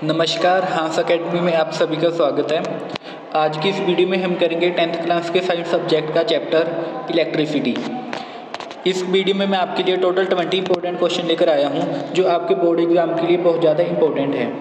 नमस्कार, हांस अकेडमी में आप सभी का स्वागत है। आज की इस वीडियो में हम करेंगे 10th क्लास के साइंस सब्जेक्ट का चैप्टर इलेक्ट्रिसिटी। इस वीडियो में मैं आपके लिए टोटल 20 इंपॉर्टेंट क्वेश्चन लेकर आया हूं, जो आपके बोर्ड एग्जाम के लिए बहुत ज़्यादा इंपॉर्टेंट है।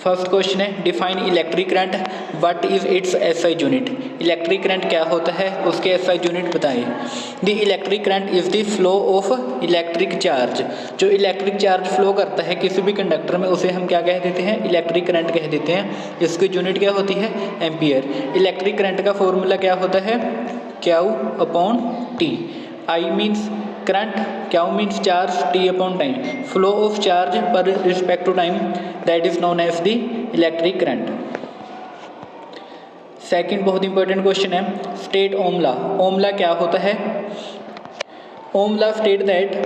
फर्स्ट क्वेश्चन है, define electric current, what is it's SI unit. Electric current क्या होता है, उसके एसआई यूनिट बताएं। The electric current is the flow of electric charge. जो इलेक्ट्रिक चार्ज फ्लो करता है किसी भी कंडक्टर में, उसे हम क्या कह देते हैं, इलेक्ट्रिक करंट कह देते हैं। इसकी यूनिट क्या होती है, एम्पियर। इलेक्ट्रिक करंट का फॉर्मूला क्या होता है, Q upon T. I means current, Q means charge, T upon time. Flow of charge पर respect to time, that is known as the electric current. Second बहुत important question है, state Ohm law. Ohm law क्या होता है। Ohm law state that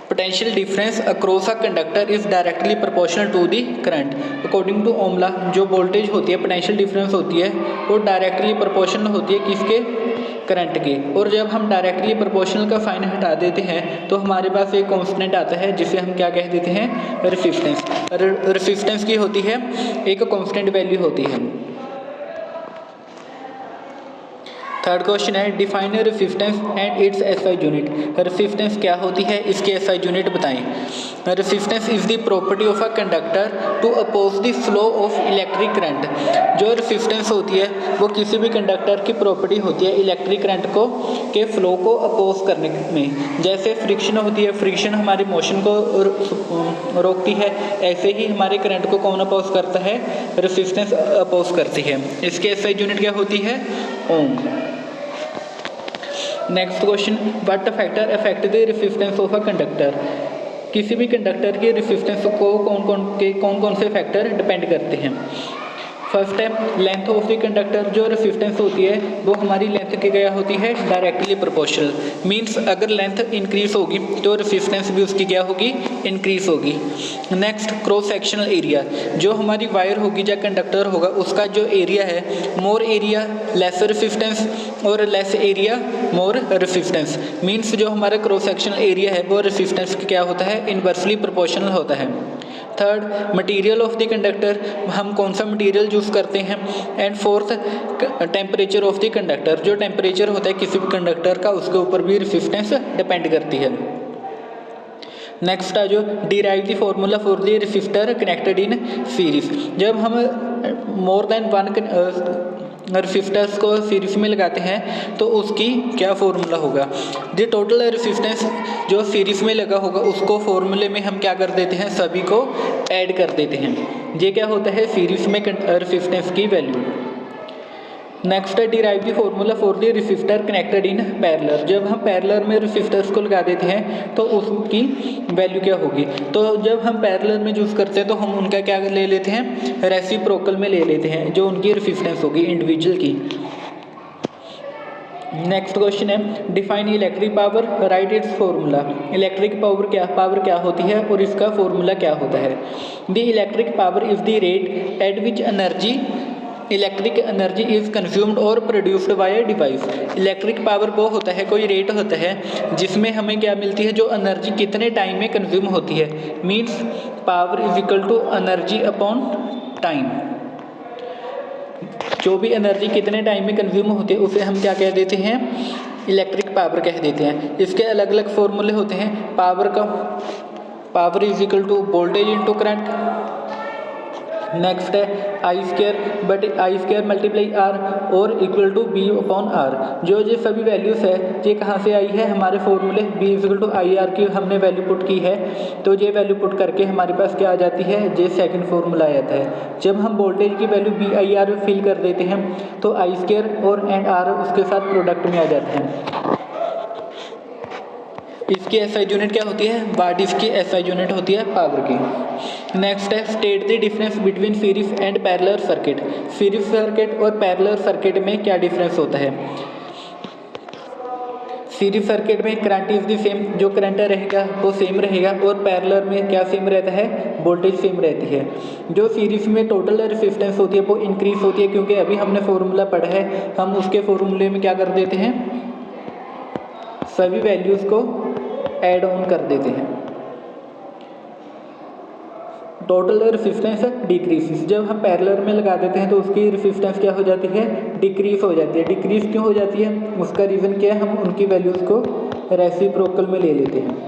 potential difference across a conductor is directly proportional to the current. According to Ohm law जो voltage होती है, potential difference होती है, वो डायरेक्टली प्रोपोर्शनल होती है किसके, करंट के। और जब हम डायरेक्टली प्रोपोर्शनल का साइन हटा देते हैं तो हमारे पास एक कांस्टेंट आता है जिसे हम क्या कह देते हैं, रेजिस्टेंस। रेजिस्टेंस की होती है एक कांस्टेंट वैल्यू होती है। थर्ड क्वेश्चन है, define resistance and its SI unit. Resistance क्या होती है, इसके एसआई यूनिट बताएं। Resistance is the property of a conductor to oppose the flow of electric current. जो रेजिस्टेंस होती है वो किसी भी कंडक्टर की प्रॉपर्टी होती है इलेक्ट्रिक करंट को के फ्लो को अपोज करने में। जैसे फ्रिक्शन होती है, फ्रिक्शन हमारे मोशन को रोकती है, ऐसे ही हमारे करंट को कौन अपोज करता है, रेजिस्टेंस अपोज करती है। इसके एसआई यूनिट क्या होती है, ohm. Next question, what factor affect the resistance of a conductor. किसी भी कंडक्टर के रेजिस्टेंस को कौन कौन से फैक्टर डिपेंड करते हैं। फर्स्ट है लेंथ ऑफ द कंडक्टर। जो रेजिस्टेंस होती है वो हमारी लेंथ की क्या होती है, डायरेक्टली प्रोपोर्शनल। मींस अगर लेंथ इंक्रीज होगी तो रेजिस्टेंस भी उसकी क्या होगी, इंक्रीज होगी। Next cross sectional area. जो हमारी वायर होगी या कंडक्टर होगा उसका जो एरिया है, मोर एरिया लेस रेजिस्टेंस और less area more resistance. Means जो हमारा क्रॉस सेक्शनल एरिया है वो रेजिस्टेंस की क्या होता है, इनवर्सली प्रोपोर्शनल होता है। Third, material of the conductor. हम कौन सा मटेरियल यूज़ करते हैं। And fourth, temperature of the conductor. जो टेम्परेचर होता है किसी भी कंडक्टर का, उसके ऊपर भी रेजिस्टेंस डिपेंड करती है। नेक्स्ट है जो derive the formula for the resistor connected in series. जब हम मोर देन वन रेसिस्टर्स को सीरीज में लगाते हैं तो उसकी क्या फॉर्मूला होगा। जो टोटल रेसिस्टेंस जो सीरीज में लगा होगा उसको फॉर्मूले में हम क्या कर देते हैं, सभी को ऐड कर देते हैं। ये क्या होता है, सीरीज में रेसिस्टेंस की वैल्यू। नेक्स्ट है derive the formula for the resistor connected in parallel. जब हम पैरेलल में रेसिस्टर्स को लगा देते हैं तो उसकी वैल्यू क्या होगी। तो जब हम पैरेलल में यूज़ करते हैं तो हम उनका क्या ले लेते हैं, रेसिप्रोकल में ले लेते हैं, जो उनकी रेसिस्टेंस होगी इंडिविजुअल की। नेक्स्ट क्वेश्चन है, define electric power, write its formula. Electric power क्या होती है और इसका फॉर्मूला क्या होता है। The electric power is the rate at which energy electric energy is consumed और produced by a device. Electric power वो होता है, कोई रेट होता है जिसमें हमें क्या मिलती है, जो एनर्जी कितने टाइम में कंज्यूम होती है। Means power is equal to energy upon time. जो भी एनर्जी कितने टाइम में कंज्यूम होती है उसे हम क्या कह देते हैं, इलेक्ट्रिक पावर कह देते हैं। इसके अलग अलग फॉर्मूले होते हैं। Power is equal to voltage into current. Next है आई स्क्वायर मल्टीप्लाई आर और equal to V upon R. जो ये सभी वैल्यूज़ है ये कहाँ से आई है, हमारे फॉर्मूले V equal to I R की हमने वैल्यू पुट की है। तो ये वैल्यू पुट करके हमारे पास क्या आ जाती है, ये सेकंड फॉर्मूला आ जाता है। जब हम वोल्टेज की वैल्यू बी आई आर में फिल कर देते हैं तो आई स्क्वायर और एंड आर उसके साथ प्रोडक्ट में आ जाते हैं। इसकी एसआई यूनिट क्या होती है, वाट इसकी एसआई यूनिट होती है पावर की। नेक्स्ट है state the difference between series and parallel circuit. Series circuit और पैरेलल सर्किट में क्या डिफरेंस होता है। सीरीज सर्किट में करंट इज द सेम, जो करंट रहेगा वो सेम रहेगा, और पैरेलल में क्या सेम रहता है, वोल्टेज सेम रहती है। जो सीरीज में टोटल रेजिस्टेंस होती है वो इंक्रीज होती है, क्योंकि अभी हमने फॉर्मूला पढ़ा है, हम उसके फॉर्मूले में क्या कर देते हैं, सभी वैल्यूज़ को ऐड ऑन कर देते हैं। Total resistance decrease. जब हम पैरेलल में लगा देते हैं तो उसकी रेसिस्टेंस क्या हो जाती है, डिक्रीज हो जाती है। डिक्रीज क्यों हो जाती है, उसका रीज़न क्या है, हम उनकी वैल्यूज़ को रेसिप्रोकल में ले लेते हैं।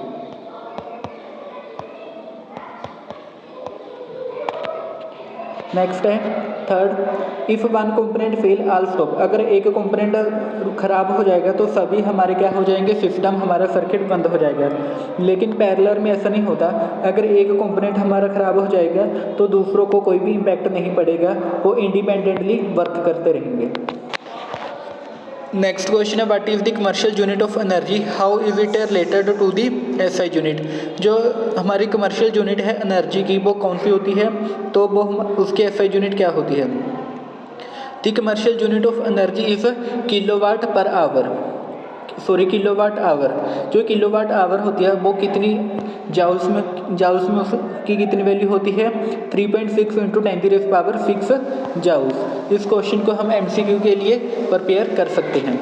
नेक्स्ट है third, if one component fail all stop. अगर एक कंपोनेंट खराब हो जाएगा तो सभी हमारे क्या हो जाएंगे, सिस्टम हमारा सर्किट बंद हो जाएगा। लेकिन पैरेलल में ऐसा नहीं होता। अगर एक कंपोनेंट हमारा खराब हो जाएगा तो दूसरों को कोई भी इम्पैक्ट नहीं पड़ेगा, वो इंडिपेंडेंटली वर्क करते रहेंगे। नेक्स्ट क्वेश्चन है, what is the commercial unit of energy, how is it related to the SI unit. जो हमारी कमर्शियल यूनिट है एनर्जी की, वो कौन सी होती है, तो वो उसकी एसआई यूनिट क्या होती है। The commercial unit of energy is kilowatt per hour, kilowatt hour. जो किलोवाट आवर होती है वो कितनी जाउल्स में उसकी कितनी वैल्यू होती है, 3.6 × 10⁻⁶ जाउल्स। इस क्वेश्चन को हम एमसीक्यू के लिए प्रिपेयर कर सकते हैं।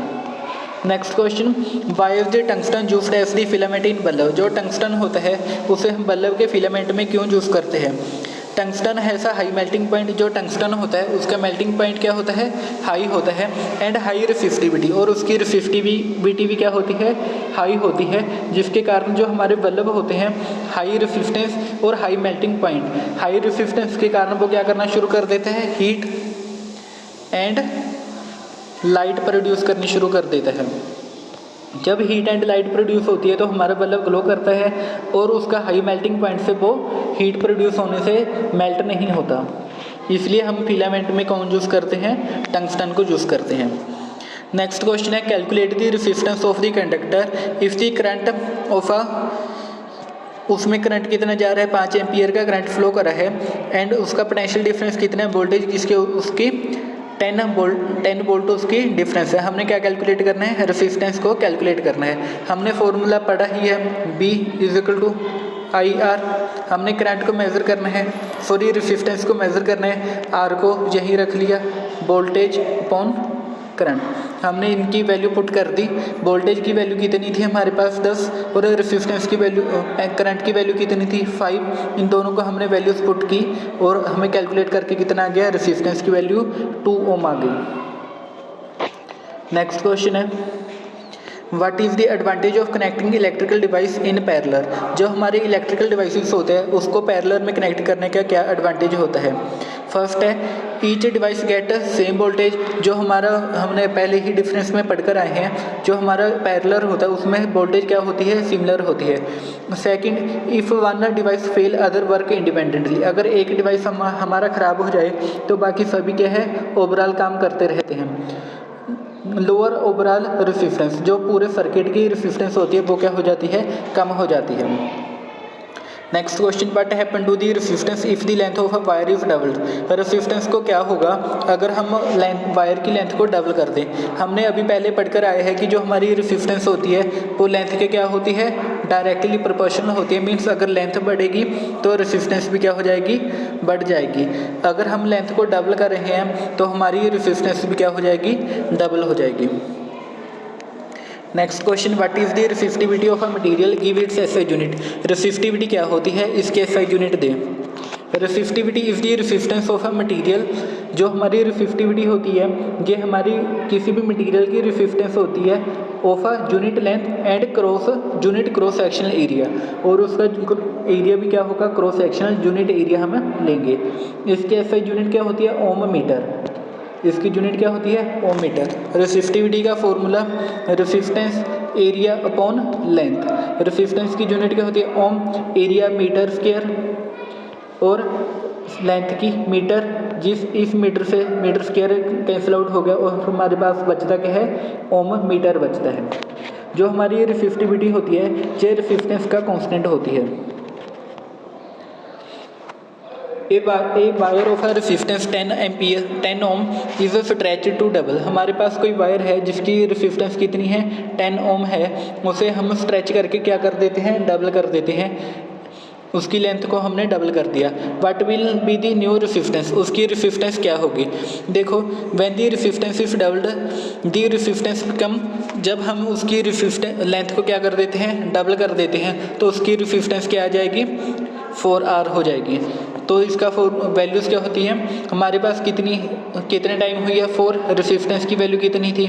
Next question, why is the tungsten used as the filament in bulb. जो टंगस्टन होता है उसे हम बल्ब के फिलामेंट में क्यों यूज़ करते हैं। टंगस्टन है ऐसा हाई मेल्टिंग पॉइंट, जो टंगस्टन होता है उसका मेल्टिंग पॉइंट क्या होता है, हाई होता है, एंड हाई रेसिस्टिविटी, और उसकी रेसिस्टिविटी भी क्या होती है, हाई होती है, जिसके कारण जो हमारे बल्ब होते हैं हाई रेसिस्टेंस और high melting point. High resistance के कारण वो क्या करना शुरू कर देते हैं, हीट एंड लाइट प्रोड्यूस करनी शुरू कर देता है। जब हीट एंड लाइट प्रोड्यूस होती है तो हमारा बल्ब ग्लो करता है, और उसका हाई मेल्टिंग पॉइंट से वो हीट प्रोड्यूस होने से मेल्ट नहीं होता। इसलिए हम फिलामेंट में कौन यूज़ करते हैं, टंगस्टन को यूज़ करते हैं। नेक्स्ट क्वेश्चन है, calculate the resistance of the conductor if the current of उसमें करंट कितना जा रहा है, 5 एम्पियर का करंट फ्लो कर रहा है, एंड उसका पोटेंशियल डिफरेंस कितना है, वोल्टेज जिसके उसकी 10 वोल्ट उसकी डिफरेंस है। हमने क्या कैलकुलेट करना है, रेजिस्टेंस को कैलकुलेट करना है। हमने फॉर्मूला पढ़ा ही है, B = IR। हमने करंट को मेज़र करना है, सॉरी रेजिस्टेंस को मेज़र करना है, R को यहीं रख लिया, वोल्टेज अपॉन करंट। हमने इनकी वैल्यू पुट कर दी। वोल्टेज की वैल्यू कितनी थी हमारे पास 10, और रेजिस्टेंस की वैल्यू करंट की वैल्यू कितनी थी 5। इन दोनों को हमने वैल्यूज़ पुट की और हमें कैलकुलेट करके कितना आ गया, रेजिस्टेंस की वैल्यू 2 ओम आ गई। नेक्स्ट क्वेश्चन है, what is the advantage of connecting electrical device in parallel. जो हमारे इलेक्ट्रिकल डिवाइसेस होते हैं उसको पैरेलल में कनेक्ट करने का क्या एडवांटेज होता है। फर्स्ट है, each device get same voltage. जो हमारा हमने पहले ही डिफरेंस में पढ़कर आए हैं, जो हमारा पैरेलल होता है उसमें वोल्टेज क्या होती है, सिमिलर होती है। Second, if one device fail other work independently. अगर एक डिवाइस हमारा ख़राब हो जाए तो बाकी सभी क्या है, ओवरऑल काम करते रहते हैं। लोअर ओवरऑल रेजिस्टेंस, जो पूरे सर्किट की रेजिस्टेंस होती है वो क्या हो जाती है, कम हो जाती है। Next question, what happen to the resistance if the length of a wire is doubled. Resistance को क्या होगा अगर हम वायर की लेंथ को डबल कर दें। हमने अभी पहले पढ़कर आए हैं कि जो हमारी रेजिस्टेंस होती है वो लेंथ के क्या होती है, डायरेक्टली प्रोपोर्शनल होती है। मीन्स अगर लेंथ बढ़ेगी तो रेजिस्टेंस भी क्या हो जाएगी, बढ़ जाएगी। अगर हम लेंथ को डबल कर रहे हैं तो हमारी रेजिस्टेंस भी क्या हो जाएगी, डबल हो जाएगी। Next question, what is the resistivity of a material, give its SI unit. Resistivity क्या होती है, इसके एसआई यूनिट दें। Resistivity is the resistance of a material. जो हमारी रेसिस्टिविटी होती है ये हमारी किसी भी मटेरियल की रेजिस्टेंस होती है of a unit length and unit cross sectional area. और उसका एरिया भी क्या होगा, क्रॉस सेक्शनल यूनिट एरिया हम लेंगे। इसके एसआई यूनिट क्या होती है, ओम मीटर। इसकी यूनिट क्या होती है, ओम मीटर। रेसिस्टिविटी का formula resistance area upon length. Resistance की यूनिट क्या होती है, ओम, एरिया मीटर स्क्वायर, और लेंथ की मीटर। इस मीटर से मीटर स्क्वायर कैंसिल आउट हो गया और हमारे पास बचता क्या है, ओम मीटर बचता है। जो हमारी रेसिस्टिविटी होती है ये रेजिस्टेंस का कांस्टेंट होती है। A wire of a resistance 10 ohm is stretched to double. हमारे पास कोई वायर है जिसकी रेजिस्टेंस कितनी है, 10 ओम है, उसे हम स्ट्रेच करके क्या कर देते हैं, डबल कर देते हैं। उसकी लेंथ को हमने डबल कर दिया। What will be the new resistance, उसकी रेजिस्टेंस क्या होगी। देखो, when the resistance is doubled the resistance कम। जब हम उसकी रेजिस्टेंस लेंथ को क्या कर देते हैं, डबल कर देते हैं, तो उसकी रेजिस्टेंस क्या आ जाएगी, 4R हो जाएगी। तो इसका वैल्यूज़ क्या होती है, हमारे पास कितने टाइम हुई है 4, रेसिस्टेंस की वैल्यू कितनी थी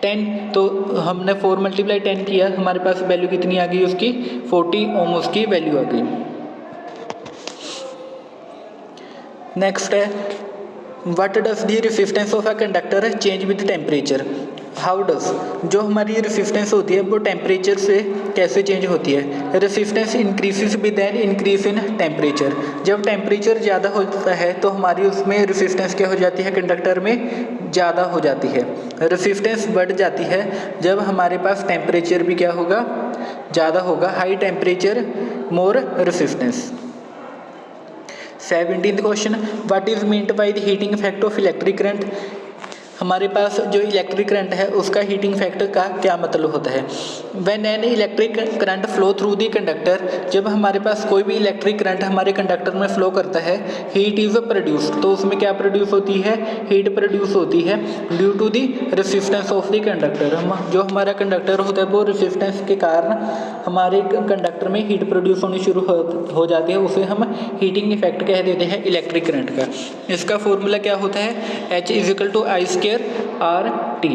10, तो हमने 4 × 10 किया, हमारे पास वैल्यू कितनी आ गई उसकी 40 ओम उसकी वैल्यू आ गई। नेक्स्ट है what does the resistance of a conductor change with temperature. How does, जो हमारी रेसिस्टेंस होती है वो टेम्परेचर से कैसे चेंज होती है। Resistance increases with an increase in temperature. जब टेम्परेचर ज़्यादा होता है तो हमारी उसमें रेसिस्टेंस क्या हो जाती है, कंडक्टर में ज़्यादा हो जाती है। रेसिस्टेंस बढ़ जाती है जब हमारे पास टेम्परेचर भी क्या होगा, ज़्यादा होगा। High temperature more resistance. 17th question, what is meant by the heating effect of electric current. हमारे पास जो इलेक्ट्रिक करंट है उसका हीटिंग फैक्टर का क्या मतलब होता है। When an electric current flow through the conductor, जब हमारे पास कोई भी इलेक्ट्रिक करंट हमारे कंडक्टर में फ्लो करता है, हीट इज़ प्रोड्यूस्ड, तो उसमें क्या प्रोड्यूस होती है, हीट प्रोड्यूस होती है due to the resistance of the conductor. जो हमारा कंडक्टर होता है वो रेसिस्टेंस के कारण हमारे कंडक्टर में हीट प्रोड्यूस होनी शुरू हो जाती है, उसे हम हीटिंग इफेक्ट कह देते हैं इलेक्ट्रिक करंट का। इसका फॉर्मूला क्या होता है, H = I² RT।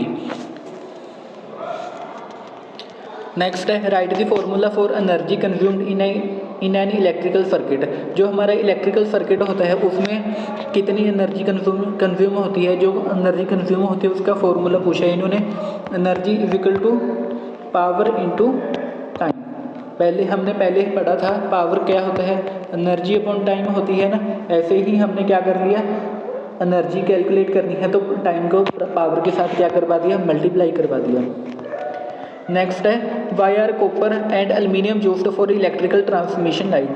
नेक्स्ट है right the formula for energy consumed in an electrical circuit. जो हमारा इलेक्ट्रिकल सर्किट होता है उसमें कितनी एनर्जी कंज्यूम होती है, जो एनर्जी कंज्यूम होती है उसका फॉर्मूला पूछा है इन्होंने। Energy = power into time. हमने पहले ही पढ़ा था पावर क्या होता है, एनर्जी अपॉन टाइम होती है ना। ऐसे ही हमने क्या कर लिया, एनर्जी कैलकुलेट करनी है तो टाइम को पावर के साथ क्या करवा दिया, मल्टीप्लाई करवा दिया। नेक्स्ट है why are copper and aluminium used for electrical transmission line.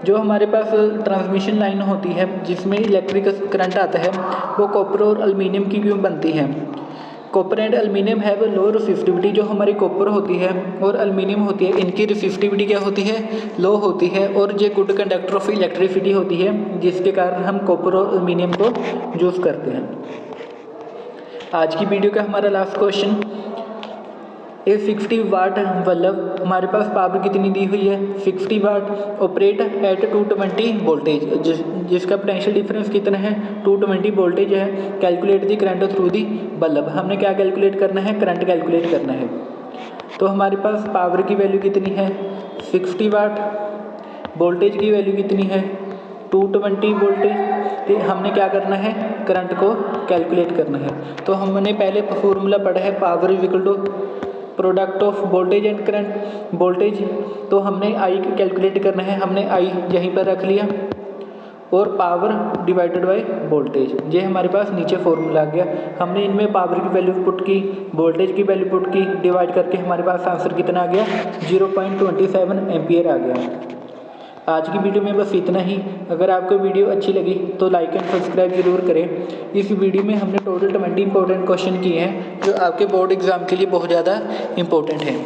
जो हमारे पास ट्रांसमिशन लाइन होती है जिसमें इलेक्ट्रिक करंट आता है वो कॉपर और एल्युमिनियम की क्यों बनती है। Copper and aluminium have low resistivity. जो हमारी कॉपर होती है और एल्युमिनियम होती है इनकी रेसिस्टिविटी क्या होती है, लो होती है, और ये गुड कंडक्टर ऑफ इलेक्ट्रिसिटी होती है जिसके कारण हम कॉपर और एल्युमिनियम को यूज़ करते हैं। आज की वीडियो का हमारा लास्ट क्वेश्चन, ए 60 वाट बल्ब हमारे पास पावर कितनी दी हुई है 60 वाट, ऑपरेट एट 220 वोल्टेज, जिसका पोटेंशियल डिफरेंस कितना है 220 वोल्टेज है। Calculate the current through the bulb. हमने क्या कैलकुलेट करना है, करंट कैलकुलेट करना है। तो हमारे पास पावर की वैल्यू कितनी है 60 वाट, वोल्टेज की वैल्यू कितनी है 220 वोल्टेज। तो हमने क्या करना है, करंट को कैलकुलेट करना है। तो हमने पहले फॉर्मूला पढ़ा है power = product of voltage and current. Voltage तो हमने आई कैलकुलेट करना है, हमने आई यहीं पर रख लिया, और पावर डिवाइडेड बाय वोल्टेज, ये हमारे पास नीचे फॉर्मूला आ गया। हमने इनमें पावर की वैल्यू पुट की, वोल्टेज की वैल्यू पुट की, डिवाइड करके हमारे पास आंसर कितना आ गया 0.27 एम्पियर आ गया। आज की वीडियो में बस इतना ही। अगर आपको वीडियो अच्छी लगी तो लाइक एंड सब्सक्राइब जरूर करें। इस वीडियो में हमने टोटल 20 इंपॉर्टेंट क्वेश्चन किए हैं जो आपके बोर्ड एग्जाम के लिए बहुत ज़्यादा इंपॉर्टेंट हैं।